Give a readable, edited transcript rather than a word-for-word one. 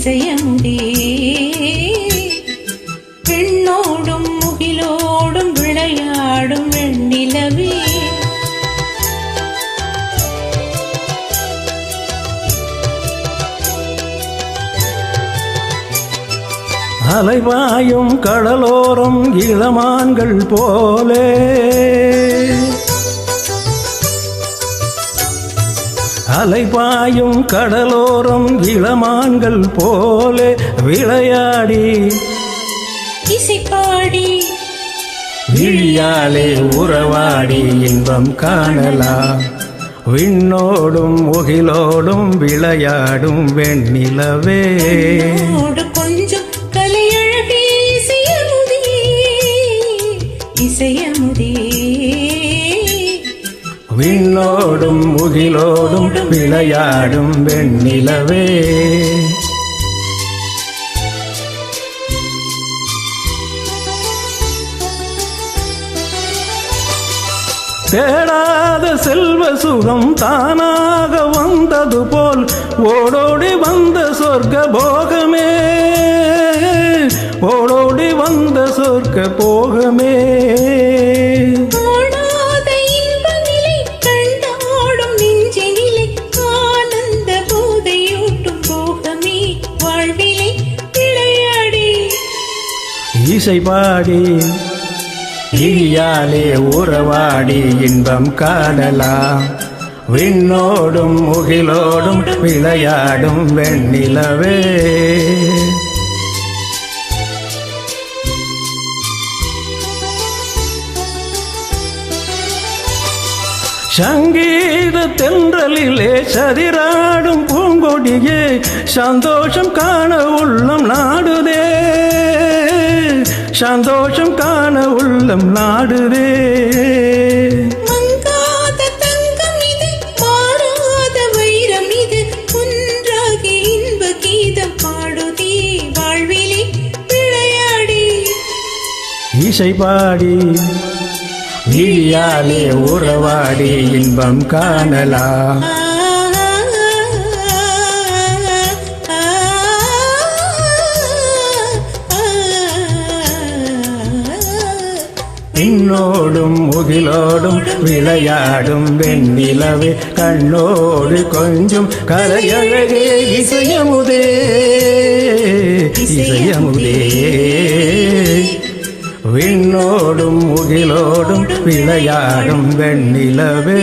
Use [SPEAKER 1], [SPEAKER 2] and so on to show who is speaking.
[SPEAKER 1] இசையமுதே பெண்ணோடும் முகிலோடும் விளையாடும் வெண்ணிலவே
[SPEAKER 2] அலைவாயும் கடலோரம் இளமான்கள் போலே அலைபாயும் கடலோரம் இளமான்கள் போலே விளையாடி
[SPEAKER 1] இசைப்பாடி
[SPEAKER 2] விழியாலே உறவாடி இன்பம் காணலாம் விண்ணோடும் முகிலோடும் விளையாடும் வெண்ணிலவே
[SPEAKER 1] கொஞ்சம் கலையழகே இசையமுதே
[SPEAKER 2] விண்ணோடும் முகிலோடும் விளையாடும் வெண்ணிலவே தேடாத செல்வ சுகம் தானாக வந்தது போல் ஓடோடி வந்த சொர்க்க போகமே ஓடோடி வந்த சொர்க்க போகமே இசை பாடி இழியாலே உறவாடி இன்பம் காணலாம் விண்ணோடும் முகிலோடும் விளையாடும் வெண்ணிலவே சங்கீத தென்றலிலே சதிராடும் பூங்கொடியே சந்தோஷம் காண உள்ளம் நாடுதே சந்தோஷம் காண உள்ளம் நாடுதே
[SPEAKER 1] மங்காத தங்கம் இது மாறாத வைரம் இது ஒன்றாகி இன்ப கீதம் பாடுதே வாழ்விலே விளையாடி
[SPEAKER 2] இசை பாடி விழியாலே உறவாடி இன்பம் காணலாம் விண்ணோடும் முகிலோடும் விளையாடும் வெண்ணிலவே கண்ணோடு கொஞ்சம் கலையழகே இசையமுதே இசையமுதே விண்ணோடும் முகிலோடும் விளையாடும் வெண்ணிலவே